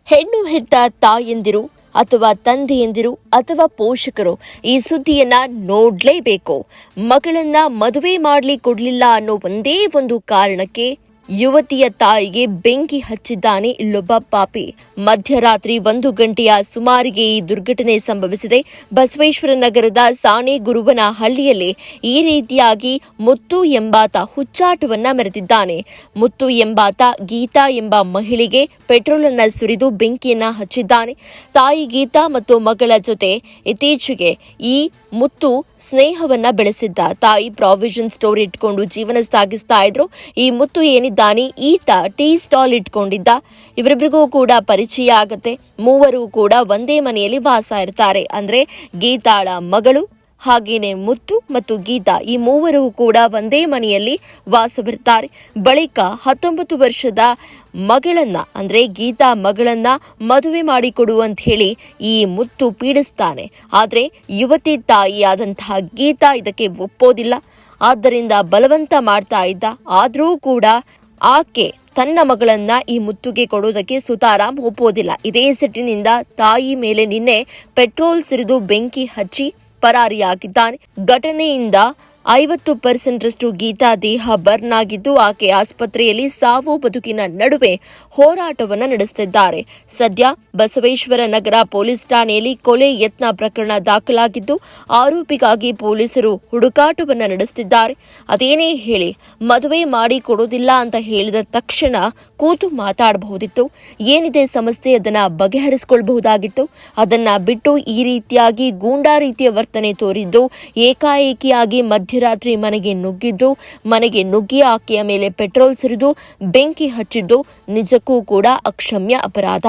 ಹೆಣ್ಣು ಹೆತ್ತ ತಾಯಂದಿರು ಅಥವಾ ತಂದೆಯಂದಿರು ಅಥವಾ ಪೋಷಕರು ಈ ಸುದ್ದಿಯನ್ನ ನೋಡ್ಲೇಬೇಕು. ಮಗಳನ್ನ ಮದುವೆ ಮಾಡ್ಲಿ ಕೊಡ್ಲಿಲ್ಲ ಅನ್ನೋ ಒಂದೇ ಒಂದು ಕಾರಣಕ್ಕೆ ಯುವತಿಯ ತಾಯಿಗೆ ಬೆಂಕಿ ಹಚ್ಚಿದ್ದಾನೆ ಇಲ್ಲೊಬ್ಬ ಪಾಪಿ. ಮಧ್ಯರಾತ್ರಿ 1 ಗಂಟೆಯ ಸುಮಾರಿಗೆ ಈ ದುರ್ಘಟನೆ ಸಂಭವಿಸಿದೆ. ಬಸವೇಶ್ವರ ನಗರದ ಸಾಣೆಗುರುವನಹಳ್ಳಿಯಲ್ಲಿ ಈ ರೀತಿಯಾಗಿ ಮುತ್ತು ಎಂಬಾತ ಹುಚ್ಚಾಟವನ್ನ ಮೆರೆದಿದ್ದಾನೆ. ಮುತ್ತು ಎಂಬಾತ ಗೀತಾ ಎಂಬ ಮಹಿಳೆಗೆ ಪೆಟ್ರೋಲ್ ಅನ್ನ ಸುರಿದು ಬೆಂಕಿಯನ್ನ ಹಚ್ಚಿದ್ದಾನೆ. ತಾಯಿ ಗೀತಾ ಮತ್ತು ಮಗಳ ಜೊತೆ ಇತ್ತೀಚೆಗೆ ಈ ಮುತ್ತು ಸ್ನೇಹವನ್ನ ಬೆಳೆಸಿದ್ದ. ತಾಯಿ ಪ್ರಾವಿಷನ್ ಸ್ಟೋರ್ ಇಟ್ಕೊಂಡು ಜೀವನ ಸಾಗಿಸ್ತಾ ಇದ್ರು. ಈ ಮುತ್ತು ಏನಿದ್ದಾನೆ, ಈತ ಟೀ ಸ್ಟಾಲ್ ಇಟ್ಕೊಂಡಿದ್ದ. ಇವರಿಬ್ಬರಿಗೂ ಕೂಡ ಪರಿಚಯ ಆಗತ್ತೆ. ಮೂವರು ಕೂಡ ಒಂದೇ ಮನೆಯಲ್ಲಿ ವಾಸ ಇರ್ತಾರೆ. ಅಂದ್ರೆ ಗೀತಾಳ ಮಗಳು ಹಾಗೇನೆ ಮುತ್ತು ಮತ್ತು ಗೀತಾ ಈ ಮೂವರು ಕೂಡ ಒಂದೇ ಮನೆಯಲ್ಲಿ ವಾಸವಿರ್ತಾರೆ. ಬಳಿಕ 19 ವರ್ಷದ ಮಗಳನ್ನ ಅಂದ್ರೆ ಗೀತಾ ಮಗಳನ್ನ ಮದುವೆ ಮಾಡಿಕೊಡುವಂತ ಹೇಳಿ ಈ ಮುತ್ತು ಪೀಡಿಸ್ತಾನೆ. ಆದ್ರೆ ಯುವತಿ ತಾಯಿಯಾದಂತಹ ಗೀತಾ ಇದಕ್ಕೆ ಒಪ್ಪೋದಿಲ್ಲ. ಆದ್ದರಿಂದ ಬಲವಂತ ಮಾಡ್ತಾ ಇದ್ದ. ಆದ್ರೂ ಕೂಡ ಆಕೆ ತನ್ನ ಮಗಳನ್ನ ಈ ಮುತ್ತುಗೆ ಕೊಡೋದಕ್ಕೆ ಸುತಾರಾಮ್ ಒಪ್ಪೋದಿಲ್ಲ. ಇದೇ ಸಿಟ್ಟಿನಿಂದ ತಾಯಿ ಮೇಲೆ ನಿನ್ನೆ ಪೆಟ್ರೋಲ್ ಸುರಿದು ಬೆಂಕಿ ಹಚ್ಚಿ ಪರಾರಿಯಾಗಿದ್ದಾನೆ. ಘಟನೆಯಿಂದ 50% ಗೀತಾ ದೇಹ ಬರ್ನ್ ಆಗಿದ್ದು ಆಕೆ ಆಸ್ಪತ್ರೆಯಲ್ಲಿ ಸಾವು ಬದುಕಿನ ನಡುವೆ ಹೋರಾಟವನ್ನು ನಡೆಸುತ್ತಿದ್ದಾರೆ. ಸದ್ಯ ಬಸವೇಶ್ವರ ನಗರ ಪೊಲೀಸ್ ಠಾಣೆಯಲ್ಲಿ ಕೊಲೆ ಯತ್ನ ಪ್ರಕರಣ ದಾಖಲಾಗಿದ್ದು ಆರೋಪಿಗಾಗಿ ಪೊಲೀಸರು ಹುಡುಕಾಟವನ್ನು ನಡೆಸುತ್ತಿದ್ದಾರೆ. ಅದೇನೇ ಹೇಳಿ ಮದುವೆ ಮಾಡಿ ಕೊಡೋದಿಲ್ಲ ಅಂತ ಹೇಳಿದ ತಕ್ಷಣ ಕೂತು ಮಾತಾಡಬಹುದಿತ್ತು. ಏನಿದೆ ಸಮಸ್ಯೆ ಅದನ್ನ ಬಗೆಹರಿಸಿಕೊಳ್ಳಬಹುದಾಗಿತ್ತು. ಅದನ್ನ ಬಿಟ್ಟು ಈ ರೀತಿಯಾಗಿ ಗೂಂಡಾ ರೀತಿಯ ವರ್ತನೆ ತೋರಿದ್ದು ಏಕಾಏಕಿಯಾಗಿ ಮಧ್ಯರಾತ್ರಿ ಮನೆಗೆ ನುಗ್ಗಿ ಆಕೆಯ ಮೇಲೆ ಪೆಟ್ರೋಲ್ ಸುರಿದು ಬೆಂಕಿ ಹಚ್ಚಿದ್ದು ನಿಜಕ್ಕೂ ಕೂಡ ಅಕ್ಷಮ್ಯ ಅಪರಾಧ.